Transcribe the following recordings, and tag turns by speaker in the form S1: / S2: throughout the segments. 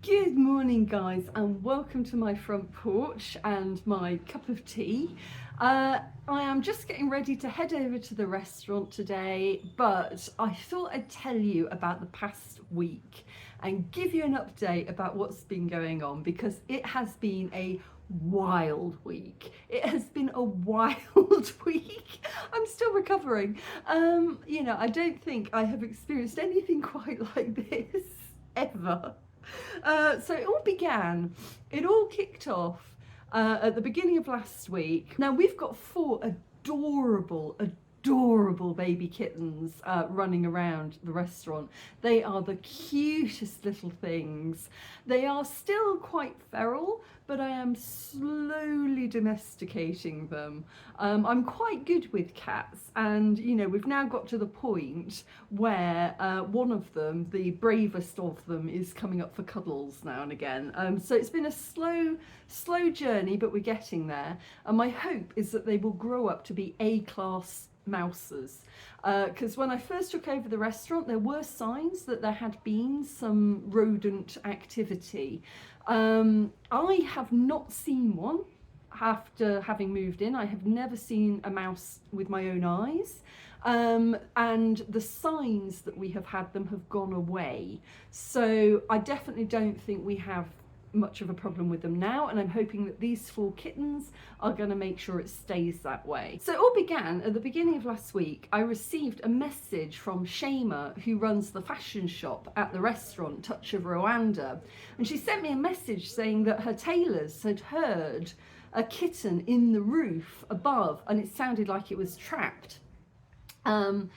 S1: Good morning guys, and welcome to my front porch and my cup of tea. I am just getting ready to head over to the restaurant today, but I thought I'd tell you about the past week and give you an update about what's been going on, because it has been a wild week. It has been a wild week. I'm still recovering. I don't think I have experienced anything quite like this ever. So it all kicked off at the beginning of last week. Now we've got four adorable baby kittens running around the restaurant. They are the cutest little things. They are still quite feral, but I am slowly domesticating them. I'm quite good with cats, and we've now got to the point where one of them, the bravest of them, is coming up for cuddles now and again. So it's been a slow journey, but we're getting there, and my hope is that they will grow up to be A-class mouses, because when I first took over the restaurant there were signs that there had been some rodent activity. I have not seen one after having moved in. I have never seen a mouse with my own eyes, and the signs that we have had them have gone away, so I definitely don't think we have much of a problem with them now, and I'm hoping that these four kittens are going to make sure it stays that way. So it all began at the beginning of last week. I received a message from Shema, who runs the fashion shop at the restaurant, Touch of Rwanda, and she sent me a message saying that her tailors had heard a kitten in the roof above, and it sounded like it was trapped. And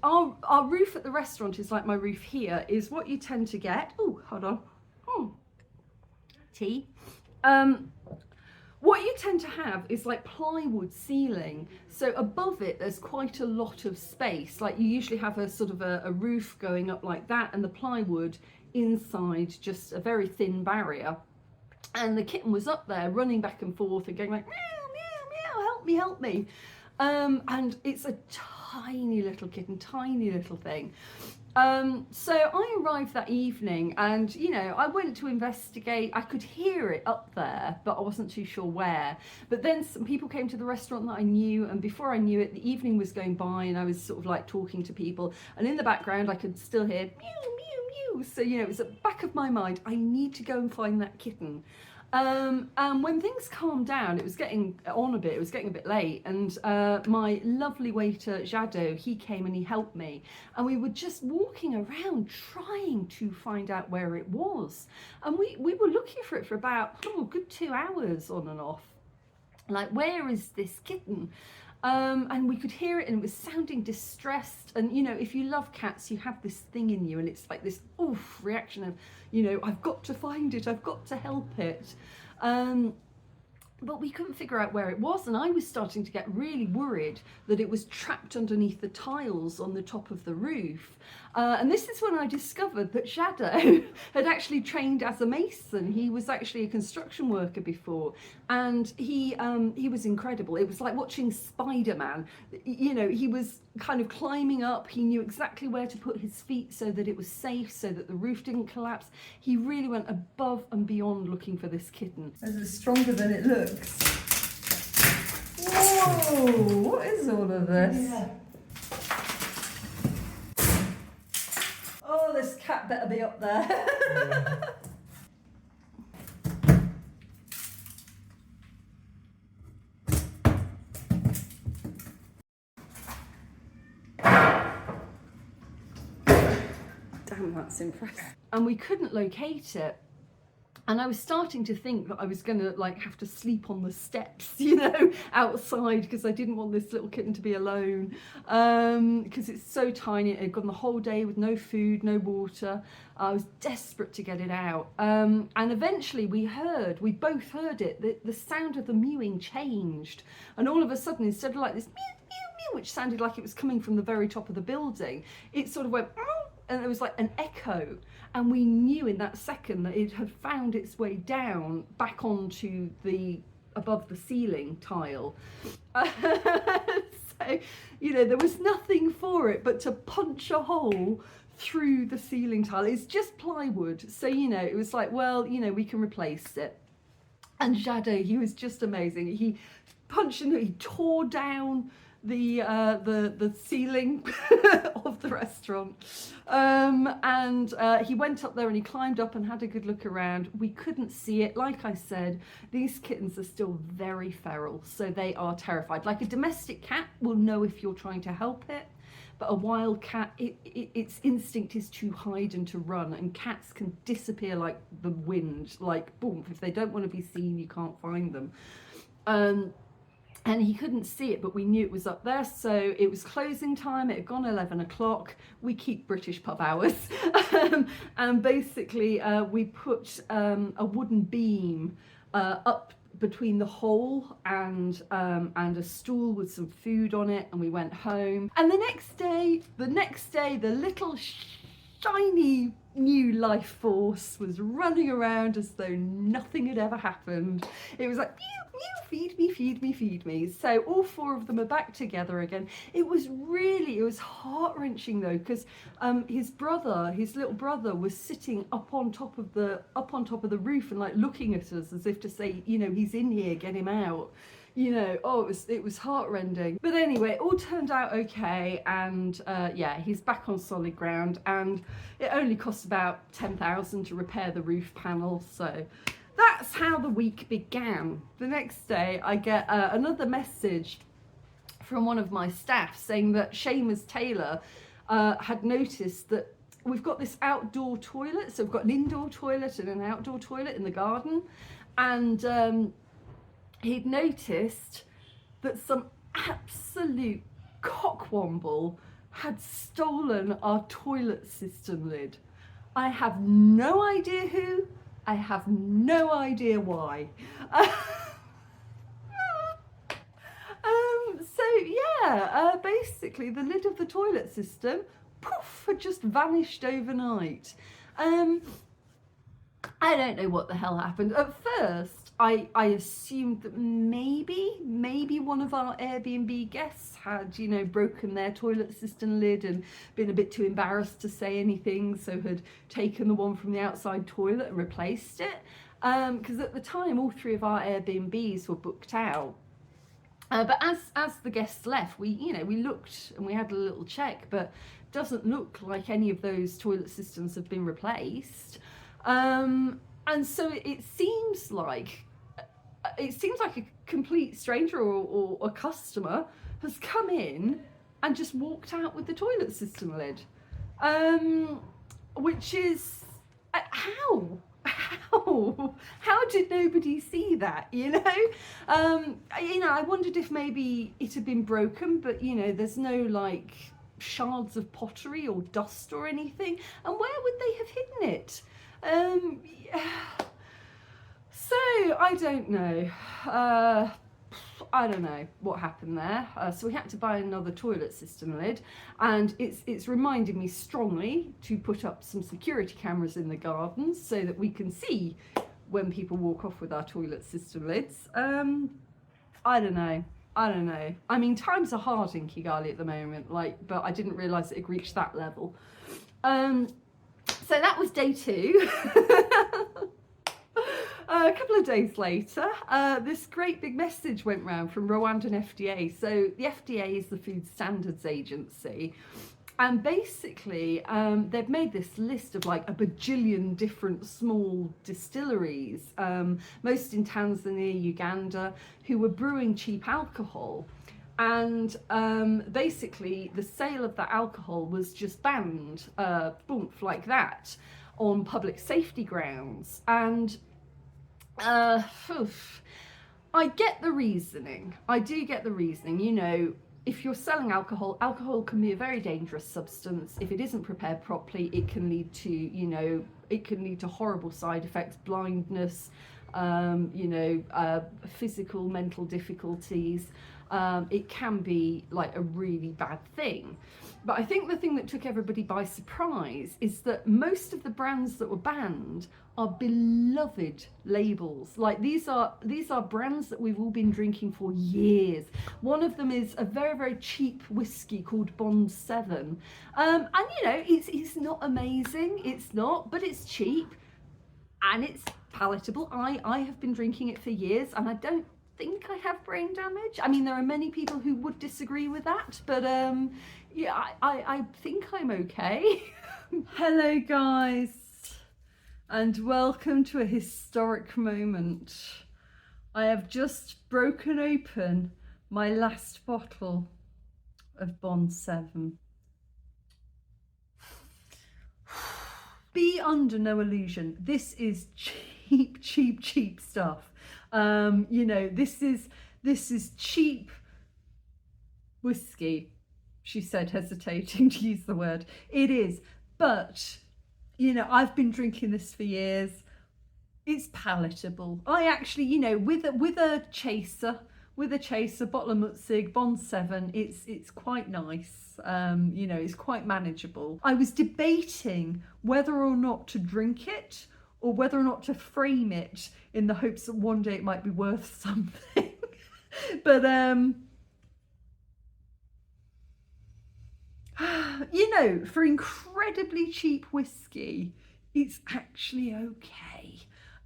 S1: our roof at the restaurant is like my roof here, is what you tend to get. Oh, hold on. Tea. What you tend to have is like plywood ceiling, so above it there's quite a lot of space. Like you usually have a sort of a roof going up like that, and the plywood inside just a very thin barrier, and the kitten was up there running back and forth and going like meow meow meow, help me. And it's a tiny little kitten, tiny little thing. So I arrived that evening, and I went to investigate. I could hear it up there, but I wasn't too sure where. But then some people came to the restaurant that I knew, and before I knew it, the evening was going by, and I was sort of like talking to people, and in the background I could still hear mew mew mew. So it was at the back of my mind, I need to go and find that kitten. And when things calmed down, it was getting on a bit, it was getting a bit late, and my lovely waiter Jado, he came and he helped me, and we were just walking around trying to find out where it was, and we were looking for it for about a good 2 hours on and off, like, where is this kitten? And we could hear it, and it was sounding distressed. And if you love cats, you have this thing in you, and it's like this oof reaction of, I've got to find it, I've got to help it. But we couldn't figure out where it was, and I was starting to get really worried that it was trapped underneath the tiles on the top of the roof. And this is when I discovered that Jado had actually trained as a mason. He was actually a construction worker before, and he was incredible. It was like watching Spider-Man. He was kind of climbing up. He knew exactly where to put his feet so that it was safe, so that the roof didn't collapse. He really went above and beyond looking for this kitten. This is stronger than it looks. Whoa, what is all of this? Yeah. Oh, this cat better be up there. Damn, that's impressive. And we couldn't locate it. And I was starting to think that I was going to have to sleep on the steps, outside, because I didn't want this little kitten to be alone, because it's so tiny. It had gone the whole day with no food, no water. I was desperate to get it out. And eventually we both heard it. The sound of the mewing changed. And all of a sudden, instead of like this mew, mew, mew, which sounded like it was coming from the very top of the building, it sort of went, and there was like an echo, and we knew in that second that it had found its way down back onto the above the ceiling tile. So there was nothing for it but to punch a hole through the ceiling tile. It's just plywood, so you know, it was like, well, you know, we can replace it. And Jado, he was just amazing. He punched and he tore down the ceiling of the restaurant, and he went up there and he climbed up and had a good look around. We couldn't see it. Like I said, these kittens are still very feral, so they are terrified. Like a domestic cat will know if you're trying to help it, but a wild cat, its instinct is to hide and to run, and cats can disappear like the wind, like boom. If they don't want to be seen, you can't find them. And he couldn't see it, but we knew it was up there. So it was closing time. It had gone 11 o'clock. We keep British pub hours. And basically we put a wooden beam up between the hole and a stool with some food on it, and we went home. And the next day, the little shiny new life force was running around as though nothing had ever happened. It was like, meow, meow, feed me, feed me, feed me. So all four of them are back together again. It was heart-wrenching though, because his little brother was sitting up on top of the roof and like looking at us as if to say, you know, he's in here, get him out. You know, oh, it was heartrending. But anyway, it all turned out okay, and yeah, he's back on solid ground, and it only cost about 10,000 to repair the roof panel. So that's how the week began. The next day, I get another message from one of my staff saying that Seamus Taylor had noticed that we've got this outdoor toilet. So we've got an indoor toilet and an outdoor toilet in the garden, and he'd noticed that some absolute cockwomble had stolen our toilet system lid. I have no idea who, I have no idea why. So yeah, basically the lid of the toilet system, poof, had just vanished overnight. I don't know what the hell happened. At first, I assumed that maybe one of our Airbnb guests had, you know, broken their toilet system lid and been a bit too embarrassed to say anything, so had taken the one from the outside toilet and replaced it. Because at the time, all three of our Airbnbs were booked out. But as the guests left, we looked and we had a little check, but it doesn't look like any of those toilet systems have been replaced. And so it seems like a complete stranger or a customer has come in and just walked out with the toilet system lid, which is how did nobody see that, you know? I wondered if maybe it had been broken, but you know, there's no like shards of pottery or dust or anything, and where would they have hidden it? So I don't know. I don't know what happened there. So we had to buy another toilet system lid, and it's reminded me strongly to put up some security cameras in the garden so that we can see when people walk off with our toilet system lids. I don't know. I mean, times are hard in Kigali at the moment, but I didn't realise it had reached that level. So that was day 2. A couple of days later, this great big message went round from Rwandan FDA. So the FDA is the Food Standards Agency, and basically they've made this list of like a bajillion different small distilleries, most in Tanzania, Uganda, who were brewing cheap alcohol. And basically the sale of that alcohol was just banned, boom, like that, on public safety grounds. And I get the reasoning. I do get the reasoning. You know, if you're selling alcohol, alcohol can be a very dangerous substance. If it isn't prepared properly, it can lead to horrible side effects, blindness, physical, mental difficulties. it can be like a really bad thing. But I think the thing that took everybody by surprise is that most of the brands that were banned are beloved labels. Like these are brands that we've all been drinking for years. One of them is a very, very cheap whiskey called Bond 7. And you know, it's not amazing, it's not, but it's cheap and it's palatable. I have been drinking it for years and I don't think I have brain damage. I mean, there are many people who would disagree with that, but yeah, I think I'm okay. Hello guys, and welcome to a historic moment. I have just broken open my last bottle of Bond 7. Be under no illusion, this is cheap stuff. You know, this is cheap whiskey, she said, hesitating to use the word. It is, but you know, I've been drinking this for years. It's palatable. I actually, you know, with a chaser, bottle of Mutzig, Bond 7, it's quite nice. You know, it's quite manageable. I was debating whether or not to drink it or whether or not to frame it in the hopes that one day it might be worth something. But you know, for incredibly cheap whiskey, it's actually okay.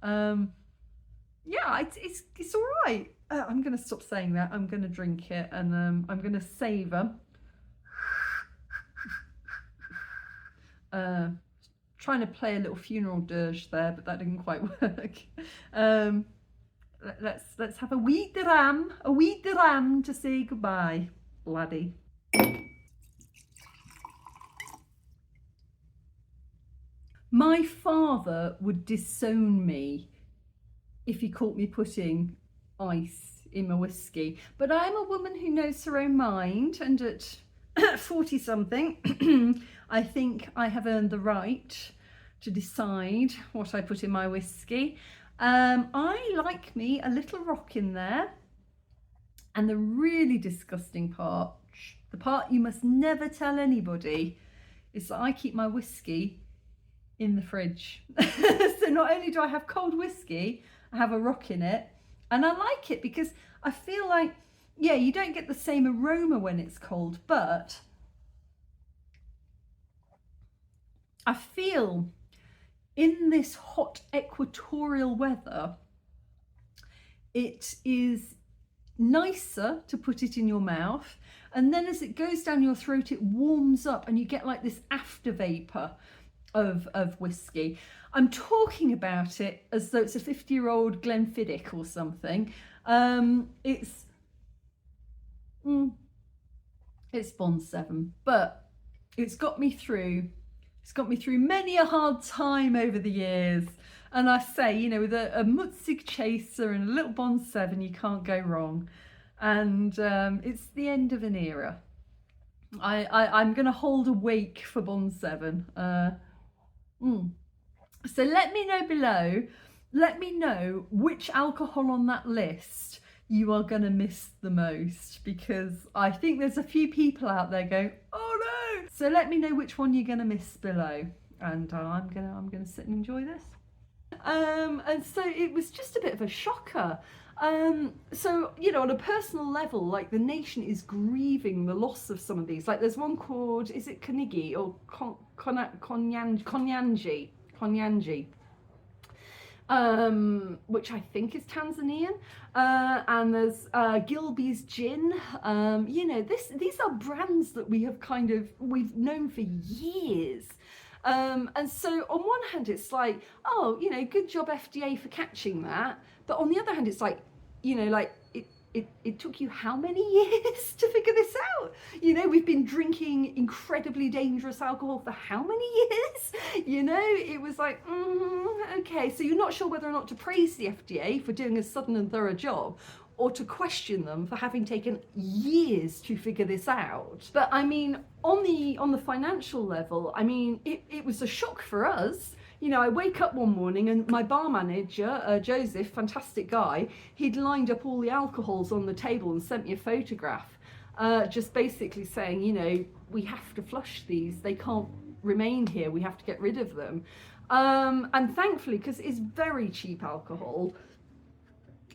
S1: Yeah, it's all right. I'm gonna stop saying that. I'm gonna drink it, and I'm gonna savour. Trying to play a little funeral dirge there, but that didn't quite work. Let's have a wee dram to say goodbye, laddie. My father would disown me if he caught me putting ice in my whiskey, but I'm a woman who knows her own mind, and at 40 something, I think I have earned the right to decide what I put in my whiskey. I like me a little rock in there, and the really disgusting part, the part you must never tell anybody, is that I keep my whiskey in the fridge. So not only do I have cold whiskey, I have a rock in it, and I like it because I feel like, yeah, you don't get the same aroma when it's cold, but I feel in this hot equatorial weather, it is nicer to put it in your mouth, and then as it goes down your throat, it warms up and you get like this after vapor of whiskey. I'm talking about it as though it's a 50-year-old Glenfiddich or something. It's Bond 7, but it's got me through many a hard time over the years. And I say, you know, with a Mutzig chaser and a little Bond 7, you can't go wrong. And it's the end of an era. I'm going to hold a wake for Bond 7. So let me know below. Let me know which alcohol on that list you are going to miss the most, because I think there's a few people out there going, oh no. So let me know which one you're going to miss below, and I'm gonna sit and enjoy this. And so it was just a bit of a shocker. So, you know, on a personal level, like the nation is grieving the loss of some of these. Like there's one called, is it Kanigi or Konyanji, which I think is Tanzanian, and there's Gilby's gin. You know, these are brands that we've known for years. And so on one hand it's like, oh, you know, good job FDA for catching that, but on the other hand it's like, you know, like it took you how many years to figure this out? You know, we've been drinking incredibly dangerous alcohol for how many years? You know, it was like, okay, so you're not sure whether or not to praise the FDA for doing a sudden and thorough job, or to question them for having taken years to figure this out. But I mean, on the financial level, I mean, it was a shock for us. you know, I wake up one morning and my bar manager, Joseph, fantastic guy, he'd lined up all the alcohols on the table and sent me a photograph, just basically saying, you know, we have to flush these, they can't remain here, we have to get rid of them. And thankfully, because it's very cheap alcohol,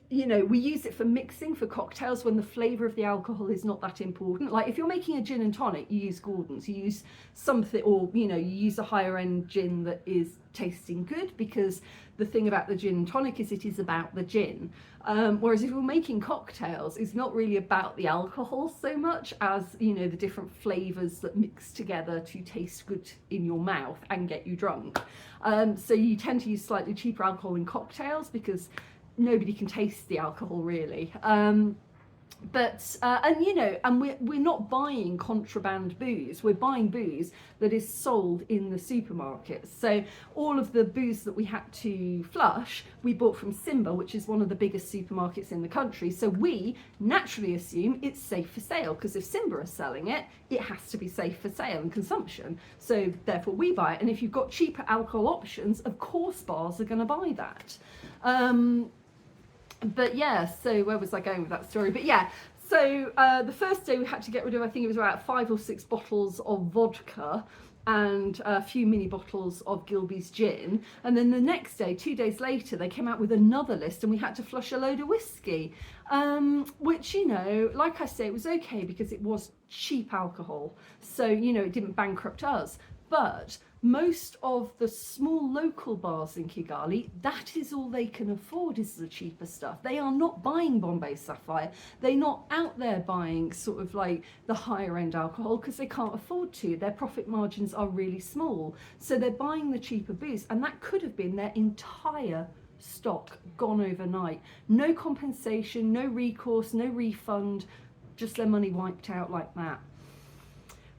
S1: you know, we use it for mixing for cocktails when the flavour of the alcohol is not that important. Like if you're making a gin and tonic, you use Gordon's, you use something, or, you know, you use a higher end gin that is tasting good, because the thing about the gin and tonic is it is about the gin. Whereas if you're making cocktails, it's not really about the alcohol so much as, you know, the different flavours that mix together to taste good in your mouth and get you drunk. So you tend to use slightly cheaper alcohol in cocktails because nobody can taste the alcohol really. And you know, and we're not buying contraband booze, we're buying booze that is sold in the supermarkets. So all of the booze that we had to flush, we bought from Simba, which is one of the biggest supermarkets in the country. So we naturally assume it's safe for sale, because if Simba are selling it, it has to be safe for sale and consumption. So therefore we buy it. And if you've got cheaper alcohol options, of course bars are going to buy that. But yeah, so where was I going with that story? But yeah, so the first day we had to get rid of, I think it was about 5 or 6 bottles of vodka and a few mini bottles of Gilbey's gin. And then the next day, 2 days later, they came out with another list and we had to flush a load of whiskey, which, you know, like I say, it was okay because it was cheap alcohol. So, you know, it didn't bankrupt us. But most of the small local bars in Kigali, that is all they can afford, is the cheaper stuff. They are not buying Bombay Sapphire. They're not out there buying sort of like the higher end alcohol because they can't afford to. Their profit margins are really small. So they're buying the cheaper booze, and that could have been their entire stock gone overnight. No compensation, no recourse, no refund, just their money wiped out like that.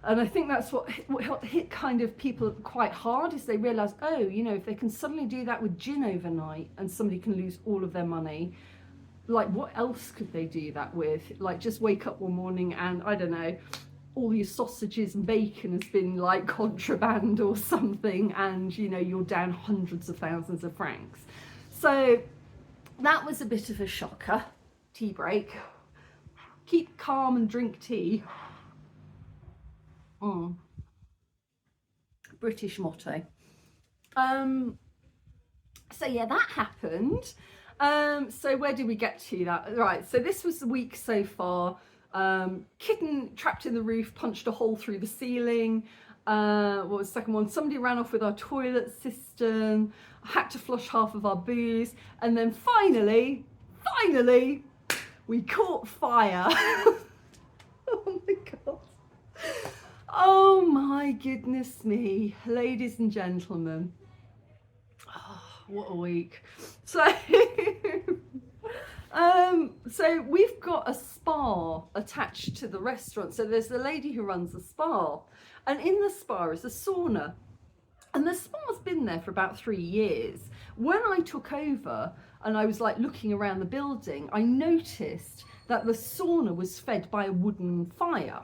S1: And I think that's what hit kind of people quite hard, is they realise, oh, you know, if they can suddenly do that with gin overnight and somebody can lose all of their money, like what else could they do that with? Like just wake up one morning and, I don't know, all your sausages and bacon has been like contraband or something, and, you know, you're down hundreds of thousands of francs. So that was a bit of a shocker. Tea break. Keep calm and drink tea. British motto. So yeah, that happened. So where did we get to that? Right, so this was the week so far. Kitten trapped in the roof, punched a hole through the ceiling. What was the second one? Somebody ran off with our toilet system. I had to flush half of our booze. And then finally, we caught fire. Oh my God. Oh my goodness me, ladies and gentlemen. Oh, what a week. So, so we've got a spa attached to the restaurant. So there's the lady who runs the spa, and in the spa is a sauna. And the spa's been there for about 3 years. When I took over and I was like looking around the building, I noticed that the sauna was fed by a wooden fire.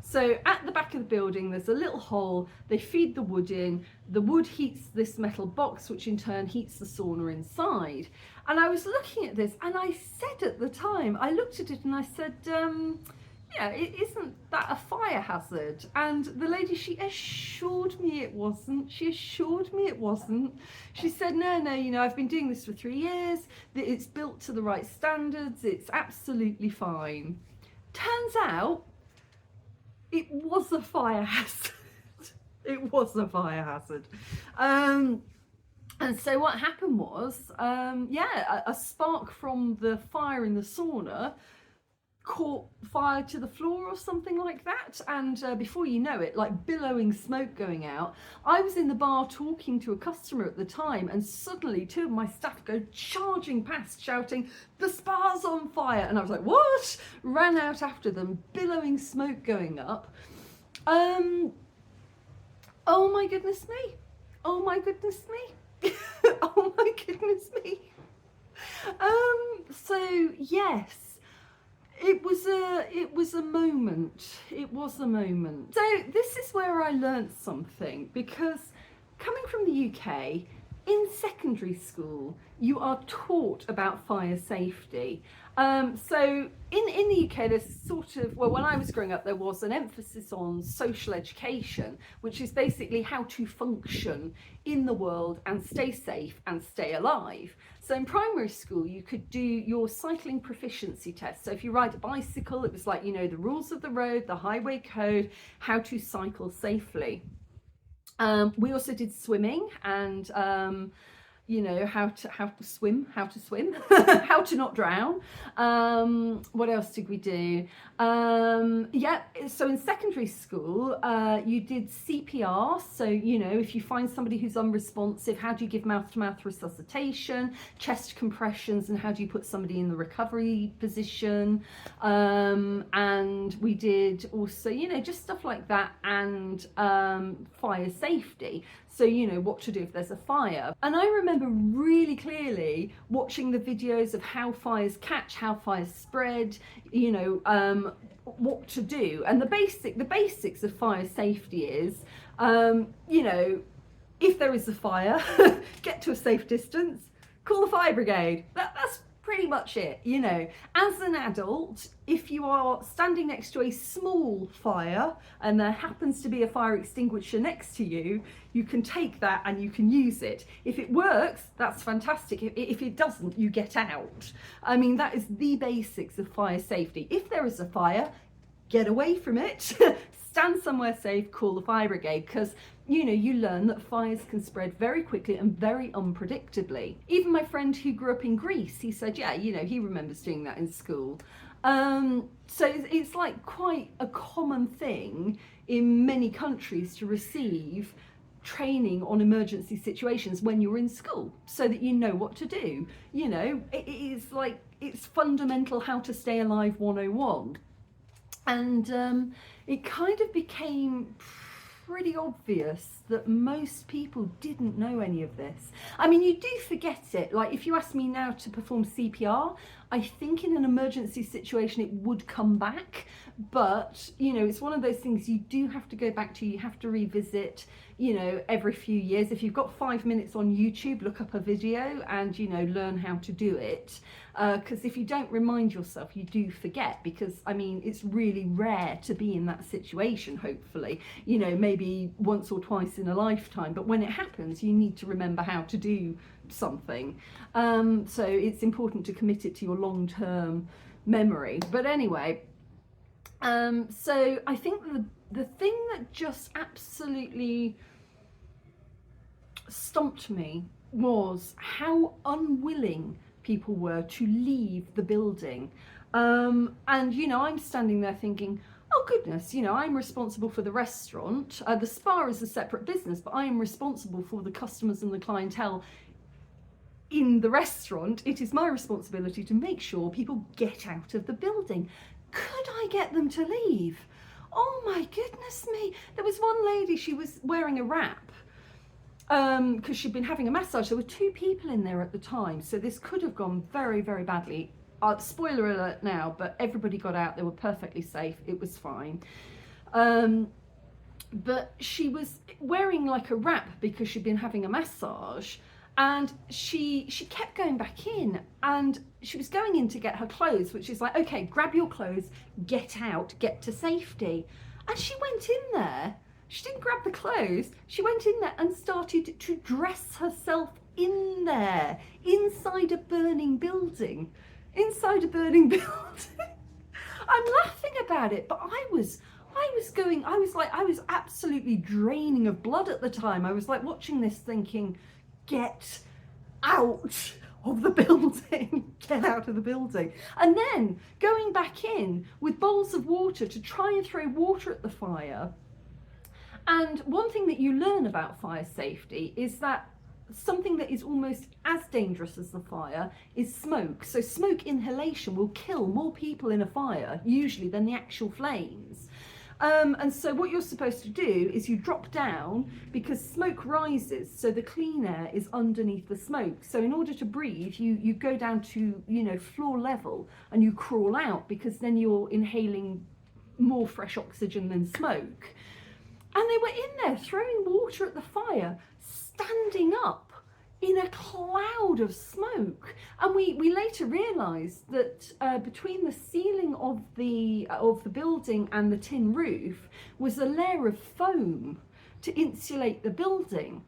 S1: So at the back of the building, there's a little hole, they feed the wood in, the wood heats this metal box, which in turn heats the sauna inside. And I was looking at this and I said at the time, I looked at it and I said, yeah, isn't that a fire hazard? And the lady, she assured me it wasn't. She assured me it wasn't. She said, no, you know, I've been doing this for 3 years, that it's built to the right standards, it's absolutely fine. Turns out, it was a fire hazard. It was a fire hazard. And so what happened was, a spark from the fire in the sauna caught fire to the floor or something like that, and before you know it, like billowing smoke going out. I was in the bar talking to a customer at the time, and suddenly 2 of my staff go charging past shouting, "The spa's on fire!" And I was like, what? Ran out after them, billowing smoke going up. Oh my goodness me. Oh my goodness me. Oh my goodness me. So yes, it was a moment. It was a moment. So this is where I learned something, because coming from the UK, in secondary school, you are taught about fire safety. So in the UK, there's sort of, well, when I was growing up, there was an emphasis on social education, which is basically how to function in the world and stay safe and stay alive. So in primary school, you could do your cycling proficiency test. So if you ride a bicycle, it was like, you know, the rules of the road, the highway code, how to cycle safely. We also did swimming and you know, how to swim, how to not drown. What else did we do? Yeah, so in secondary school, you did CPR. So, you know, if you find somebody who's unresponsive, how do you give mouth-to-mouth resuscitation, chest compressions, and how do you put somebody in the recovery position? And we did also, you know, just stuff like that, and fire safety. So, you know, what to do if there's a fire. And I remember really clearly watching the videos of how fires catch, how fires spread, you know, what to do. And the basics of fire safety is, you know, if there is a fire, get to a safe distance, call the fire brigade. That's pretty much it, you know. As an adult, if you are standing next to a small fire and there happens to be a fire extinguisher next to you, you can take that and you can use it. If it works, that's fantastic. If it doesn't, you get out. I mean, that is the basics of fire safety. If there is a fire, get away from it. Stand somewhere safe, call the fire brigade, because you know, you learn that fires can spread very quickly and very unpredictably. Even my friend who grew up in Greece, he said, yeah, you know, he remembers doing that in school. So it's like quite a common thing in many countries to receive training on emergency situations when you're in school, so that you know what to do. You know, it is like, it's fundamental how to stay alive 101. And it kind of became pretty obvious that most people didn't know any of this. I mean, you do forget it. Like, if you ask me now to perform CPR, I think in an emergency situation it would come back, but you know, it's one of those things you do have to go back to, you have to revisit, you know, every few years. If you've got 5 minutes on YouTube, look up a video and, you know, learn how to do it, because if you don't remind yourself, you do forget. Because I mean, it's really rare to be in that situation, hopefully, you know, maybe once or twice in a lifetime, but when it happens, you need to remember how to do something. So it's important to commit it to your long-term memory. But anyway, so I think the thing that just absolutely stumped me was how unwilling people were to leave the building. And you know, I'm standing there thinking, oh goodness, you know, I'm responsible for the restaurant. The spa is a separate business, but I am responsible for the customers and the clientele in the restaurant. It is my responsibility to make sure people get out of the building. Could I get them to leave? Oh my goodness me. There was one lady, she was wearing a wrap because she'd been having a massage. There were 2 people in there at the time, so this could have gone very, very badly. Spoiler alert now, but everybody got out. They were perfectly safe. It was fine. But she was wearing like a wrap because she'd been having a massage, and she kept going back in, and she was going in to get her clothes, which is like, okay, grab your clothes, get out, get to safety. And she went in there, she didn't grab the clothes, she went in there and started to dress herself in there, inside a burning building. I'm laughing about it, but I was absolutely draining of blood at the time. I was like watching this thinking, get out of the building, get out of the building. And then going back in with bowls of water to try and throw water at the fire. And one thing that you learn about fire safety is that something that is almost as dangerous as the fire is smoke. So smoke inhalation will kill more people in a fire usually than the actual flames. And so what you're supposed to do is you drop down, because smoke rises, so the clean air is underneath the smoke. So in order to breathe, you go down to, you know, floor level, and you crawl out, because then you're inhaling more fresh oxygen than smoke. And they were in there throwing water at the fire, standing up in a cloud of smoke. And we later realised that between the ceiling of the building and the tin roof was a layer of foam to insulate the building.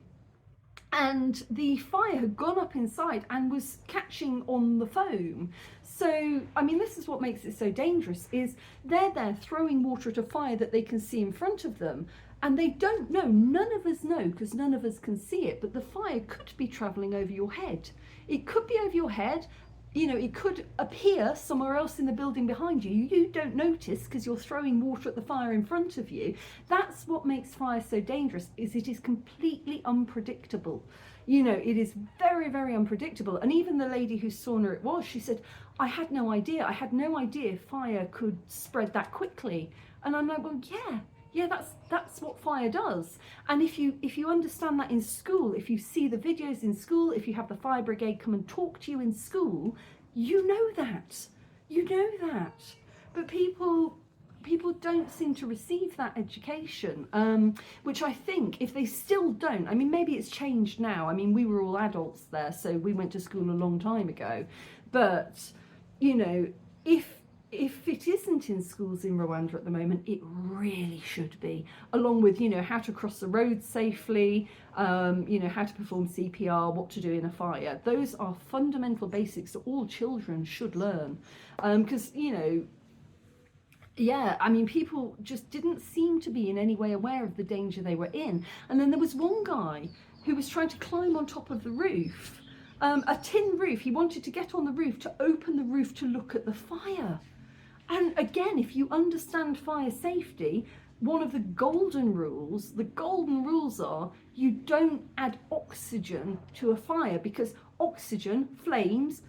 S1: And the fire had gone up inside and was catching on the foam. So, I mean, this is what makes it so dangerous, is they're there throwing water at a fire that they can see in front of them. And they don't know, none of us know, because none of us can see it, but the fire could be travelling over your head. It could be over your head, you know, it could appear somewhere else in the building behind you. You don't notice because you're throwing water at the fire in front of you. That's what makes fire so dangerous, is it is completely unpredictable. You know, it is very, very unpredictable. And even the lady whose sauna it was, she said, I had no idea fire could spread that quickly. And I'm like, well, yeah, that's what fire does. And if you understand that in school, if you see the videos in school, if you have the fire brigade come and talk to you in school, you know that. But people don't seem to receive that education, which I think if they still don't, I mean, maybe it's changed now. I mean, we were all adults there, so we went to school a long time ago. But, you know, if it isn't in schools in Rwanda at the moment, it really should be, along with, you know, how to cross the road safely, you know, how to perform CPR, what to do in a fire. Those are fundamental basics that all children should learn, because, you know, yeah, I mean, people just didn't seem to be in any way aware of the danger they were in. And then there was one guy who was trying to climb on top of the roof, a tin roof. He wanted to get on the roof to open the roof to look at the fire. And again, if you understand fire safety, one of the golden rules are you don't add oxygen to a fire, because oxygen, flames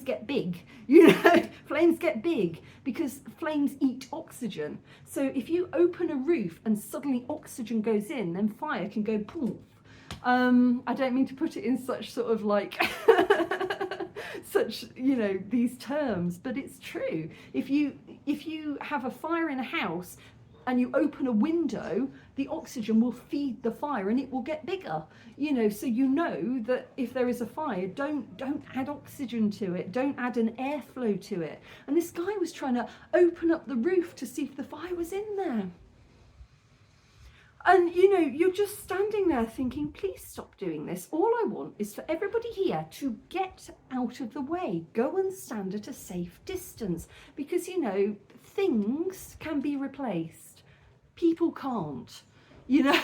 S1: get big, you know, flames get big because flames eat oxygen. So if you open a roof and suddenly oxygen goes in, then fire can go poof. I don't mean to put it in such sort of like such, you know, these terms, but it's true. If you have a fire in a house and you open a window, the oxygen will feed the fire and it will get bigger, you know. So you know that if there is a fire, don't add oxygen to it, don't add an airflow to it. And this guy was trying to open up the roof to see if the fire was in there. And, you know, you're just standing there thinking, please stop doing this. All I want is for everybody here to get out of the way. Go and stand at a safe distance. Because, you know, things can be replaced. People can't. You know,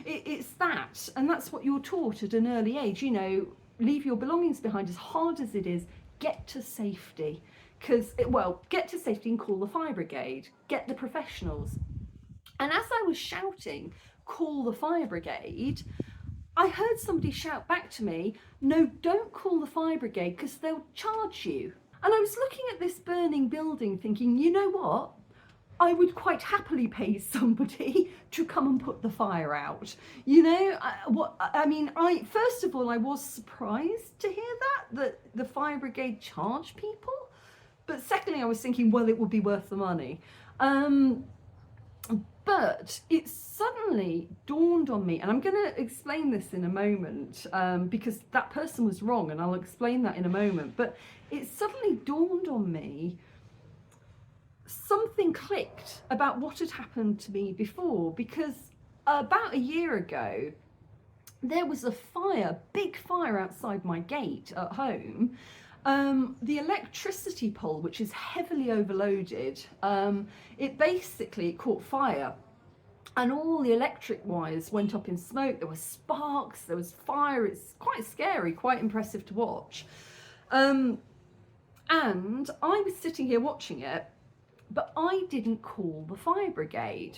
S1: it's that. And that's what you're taught at an early age. You know, leave your belongings behind. As hard as it is, get to safety. Get to safety and call the fire brigade. Get the professionals. And as I was shouting, call the fire brigade, I heard somebody shout back to me, no, don't call the fire brigade because they'll charge you. And I was looking at this burning building thinking, you know what? I would quite happily pay somebody to come and put the fire out. You know, first of all, I was surprised to hear that the fire brigade charge people. But secondly, I was thinking, well, it would be worth the money. But it suddenly dawned on me, and I'm going to explain this in a moment, because that person was wrong, and I'll explain that in a moment. But it suddenly dawned on me, something clicked about what had happened to me before, because about a year ago, there was a fire, big fire outside my gate at home. The electricity pole, which is heavily overloaded, it caught fire and all the electric wires went up in smoke. There were sparks, there was fire. It's quite scary, quite impressive to watch. And I was sitting here watching it, but I didn't call the fire brigade.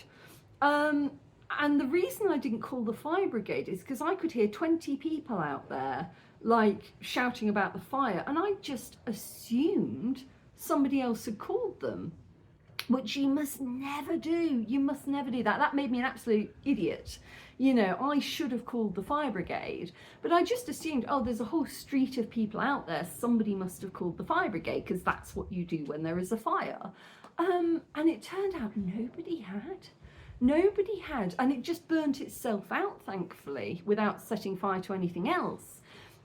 S1: And the reason I didn't call the fire brigade is because I could hear 20 people out there like shouting about the fire, and I just assumed somebody else had called them, which you must never do. You must never do that. That made me an absolute idiot. You know, I should have called the fire brigade, but I just assumed, oh, there's a whole street of people out there, somebody must have called the fire brigade, because that's what you do when there is a fire. And it turned out nobody had. Nobody had, and it just burnt itself out, thankfully, without setting fire to anything else.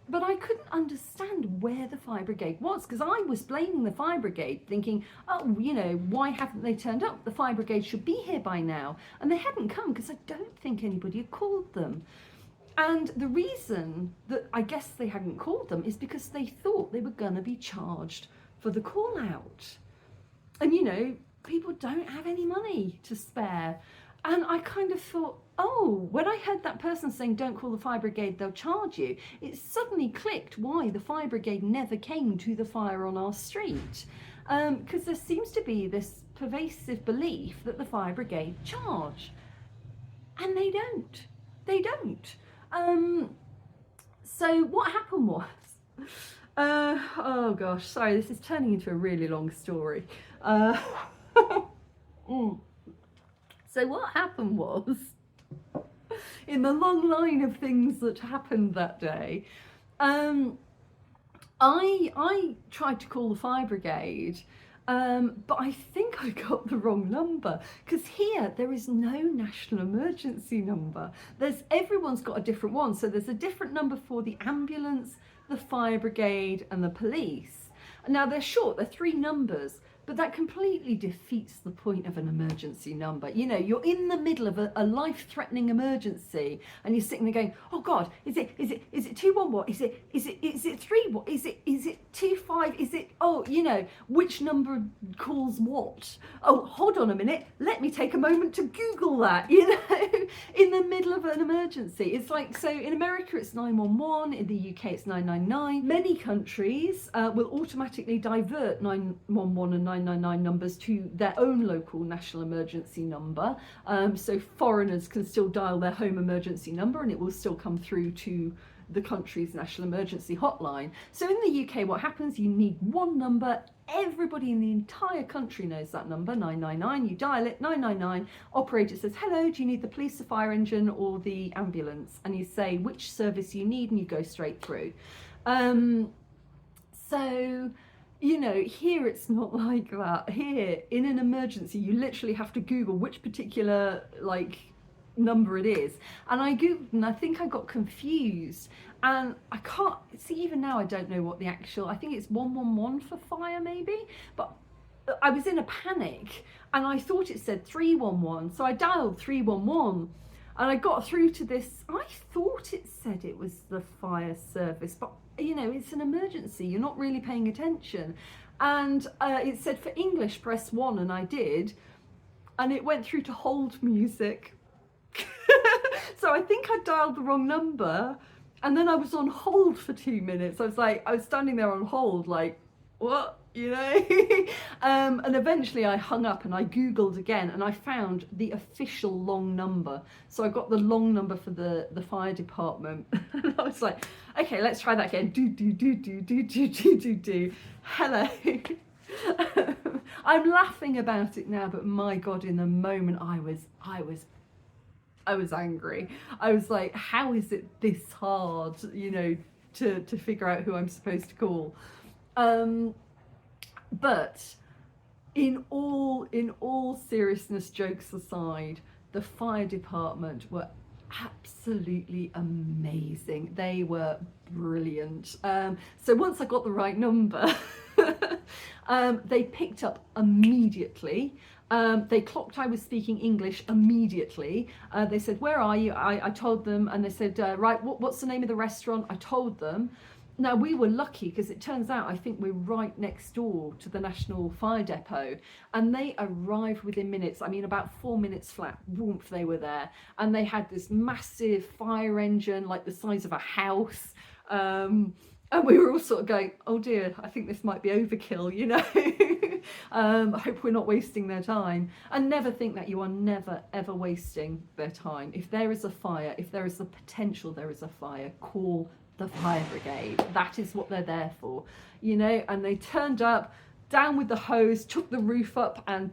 S1: But I couldn't understand where the fire brigade was, because I was blaming the fire brigade, thinking, oh, you know, why haven't they turned up? The fire brigade should be here by now. And they hadn't come because I don't think anybody had called them. And the reason that I guess they hadn't called them is because they thought they were going to be charged for the call out. And, you know, people don't have any money to spare. And I kind of thought, oh, when I heard that person saying, don't call the fire brigade, they'll charge you, it suddenly clicked why the fire brigade never came to the fire on our street. Because there seems to be this pervasive belief that the fire brigade charge. And they don't. They don't. So what happened was, oh gosh, sorry, this is turning into a really long story. So what happened was, in the long line of things that happened that day, I tried to call the fire brigade, but I think I got the wrong number, because here there is no national emergency number. Everyone's got a different one. So there's a different number for the ambulance, the fire brigade and the police. Now they're short, they're 3 numbers, but that completely defeats the point of an emergency number. You know, you're in the middle of a life-threatening emergency, and you're sitting there going, "Oh God, is it 211? Is it 3 what? Is it 25? Is it, oh, you know, which number calls what? Oh, hold on a minute, let me take a moment to Google that." You know, in the middle of an emergency, it's like, so in America it's 911, in the UK it's 999. Many countries will automatically divert 911 and 999 numbers to their own local national emergency number, so foreigners can still dial their home emergency number and it will still come through to the country's national emergency hotline. So in the UK, what happens, you need one number. Everybody in the entire country knows that number, 999. You dial it, 999, operator says, hello, do you need the police, the fire engine or the ambulance? And you say which service you need and you go straight through. So, you know, here it's not like that. Here, in an emergency, you literally have to Google which particular, like, number it is. And I Googled and I think I got confused. And I can't, see, even now I don't know what the actual, I think it's 111 for fire maybe. But I was in a panic and I thought it said 311. So I dialed 311 and I got through to this, I thought it said it was the fire service, but you know, it's an emergency, you're not really paying attention. And it said for English press 1 and I did, and it went through to hold music. So I think I dialed the wrong number, and then I was on hold for 2 minutes. I was standing there on hold like, what, you know? And eventually I hung up and I Googled again and I found the official long number. So I got the long number for the fire department. And I was like, okay, let's try that again. Do. Hello. I'm laughing about it now, but my God, in the moment I was angry. I was like, how is it this hard, you know, to figure out who I'm supposed to call? But in all seriousness, jokes aside, the fire department were absolutely amazing. They were brilliant. So once I got the right number, they picked up immediately. They clocked I was speaking English immediately. They said, where are you? I told them, and they said, right, what's the name of the restaurant? I told them. Now, we were lucky because it turns out I think we're right next door to the National Fire Depot, and they arrived within minutes. I mean, about 4 minutes flat, woof, they were there. And they had this massive fire engine, like the size of a house. And we were all sort of going, oh dear, I think this might be overkill, you know. I hope we're not wasting their time. And never think that you are never, ever wasting their time. If there is a fire, if there is the potential there is a fire, call the fire brigade. That is what they're there for, you know. And they turned up, down with the hose, took the roof up and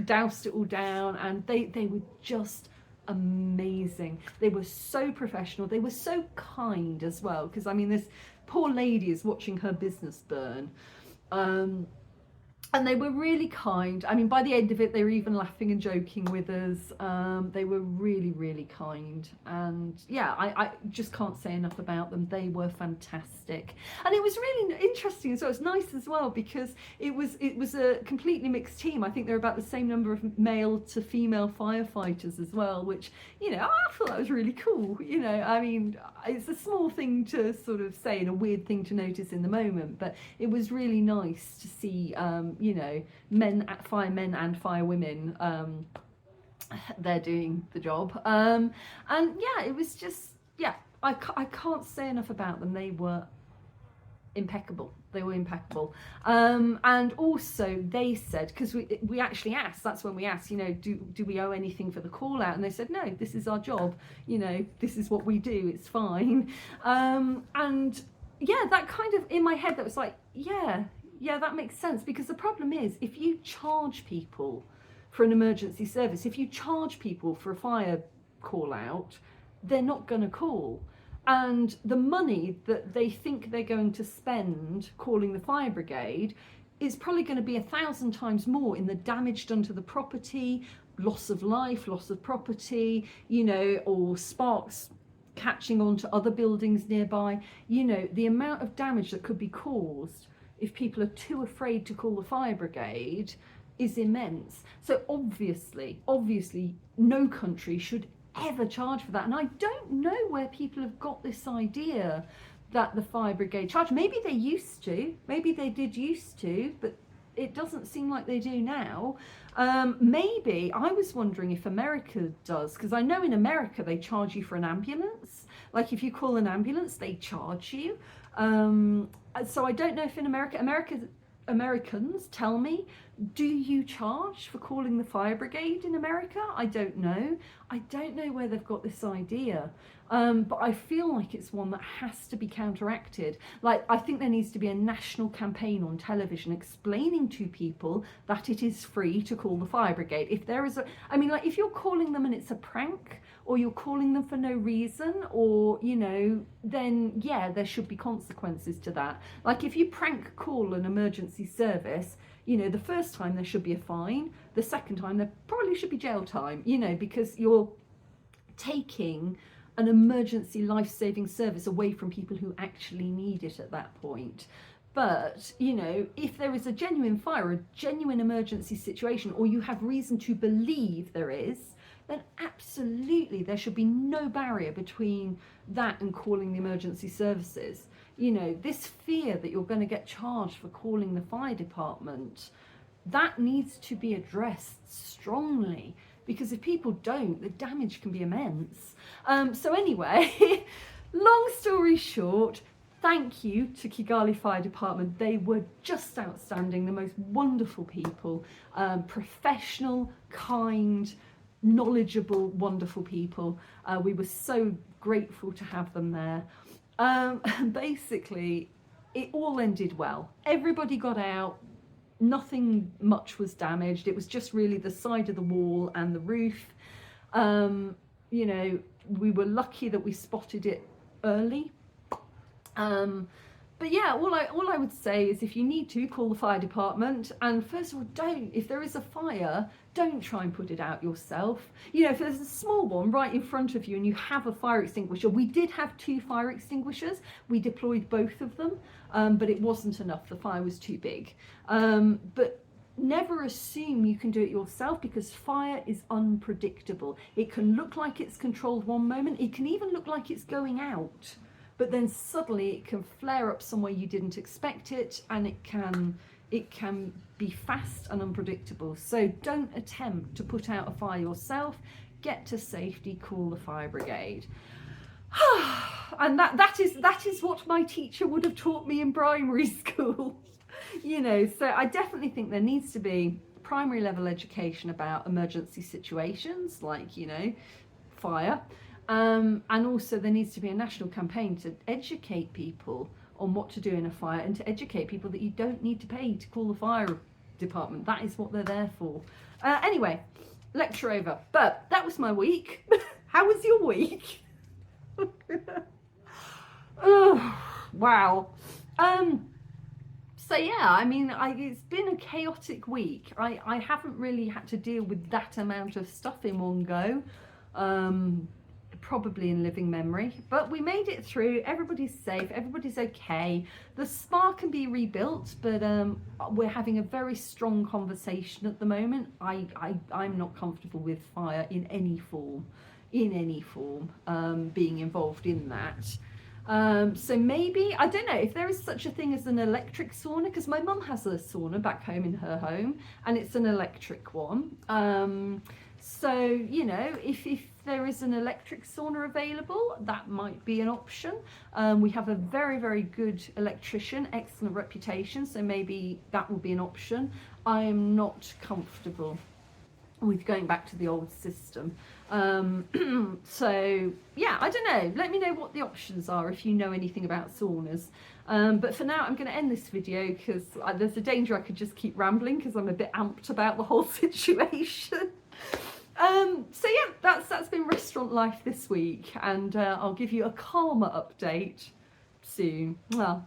S1: doused it all down. And they were just amazing. They were so professional. They were so kind as well, because I mean, this poor lady is watching her business burn. And they were really kind. I mean, by the end of it, they were even laughing and joking with us. They were really, really kind. And yeah, I just can't say enough about them. They were fantastic. And it was really interesting. So it's nice as well because it was a completely mixed team. I think they're about the same number of male to female firefighters as well, which, you know, I thought that was really cool. You know, I mean, it's a small thing to sort of say and a weird thing to notice in the moment, but it was really nice to see, you know, firemen and firewomen, they're doing the job. And yeah, it was just, yeah, I can't say enough about them. They were impeccable. They were impeccable. And also they said, because we actually asked, that's when we asked, you know, do we owe anything for the call out? And they said, no, this is our job. You know, this is what we do. It's fine. And yeah, that kind of, in my head, that was like, yeah, that makes sense. Because the problem is, if you charge people for an emergency service, if you charge people for a fire call out, they're not going to call. And the money that they think they're going to spend calling the fire brigade is probably going to be 1,000 times more in the damage done to the property, loss of life, loss of property, you know, or sparks catching on to other buildings nearby. You know, the amount of damage that could be caused if people are too afraid to call the fire brigade is immense. So obviously, no country should ever charge for that. And I don't know where people have got this idea that the fire brigade charge. Maybe they used to, maybe they did used to, but it doesn't seem like they do now. Maybe, I was wondering if America does, because I know in America they charge you for an ambulance. Like if you call an ambulance, they charge you. So I don't know if in Americans, tell me, do you charge for calling the fire brigade in America? I don't know. I don't know where they've got this idea. But I feel like it's one that has to be counteracted. Like, I think there needs to be a national campaign on television explaining to people that it is free to call the fire brigade. If there is I mean, like, if you're calling them and it's a prank, or you're calling them for no reason, or, you know, then yeah, there should be consequences to that. Like if you prank call an emergency service, you know, the first time there should be a fine, the second time there probably should be jail time, you know, because you're taking an emergency life-saving service away from people who actually need it at that point. But, you know, if there is a genuine fire, a genuine emergency situation, or you have reason to believe there is, then absolutely there should be no barrier between that and calling the emergency services. You know, this fear that you're going to get charged for calling the fire department, that needs to be addressed strongly, because if people don't, the damage can be immense. So anyway, long story short, thank you to Kigali Fire Department. They were just outstanding, the most wonderful people, professional, kind, knowledgeable, wonderful people. We were so grateful to have them there. Basically, it all ended well. Everybody got out. Nothing much was damaged. It was just really the side of the wall and the roof. You know, we were lucky that we spotted it early. But yeah, all I would say is if you need to, call the fire department. And first of all, if there is a fire, don't try and put it out yourself. You know, if there's a small one right in front of you and you have a fire extinguisher, we did have 2 fire extinguishers. We deployed both of them, but it wasn't enough. The fire was too big. But never assume you can do it yourself, because fire is unpredictable. It can look like it's controlled one moment. It can even look like it's going out, but then suddenly it can flare up somewhere you didn't expect it, and it can be fast and unpredictable. So don't attempt to put out a fire yourself. Get to safety, call the fire brigade. And that is what my teacher would have taught me in primary school. You know, so I definitely think there needs to be primary level education about emergency situations, like, you know, fire. And also there needs to be a national campaign to educate people on what to do in a fire, and to educate people that you don't need to pay to call the fire department. That is what they're there for. Anyway, lecture over. But that was my week. How was your week? Oh, wow. So yeah, I mean, it's been a chaotic week. I haven't really had to deal with that amount of stuff in one go, probably in living memory. But we made it through. Everybody's safe. Everybody's okay. The spa can be rebuilt, but we're having a very strong conversation at the moment. I'm not comfortable with fire in any form, being involved in that. So maybe, I don't know if there is such a thing as an electric sauna, because my mum has a sauna back home in her home, and it's an electric one. So, you know, if there is an electric sauna available, that might be an option. We have a very, very good electrician, excellent reputation, so maybe that will be an option. I am not comfortable with going back to the old system. So yeah, I don't know, let me know what the options are if you know anything about saunas. But for now I'm going to end this video because there's a danger I could just keep rambling because I'm a bit amped about the whole situation. So yeah, that's been restaurant life this week, and I'll give you a calmer update soon. Well,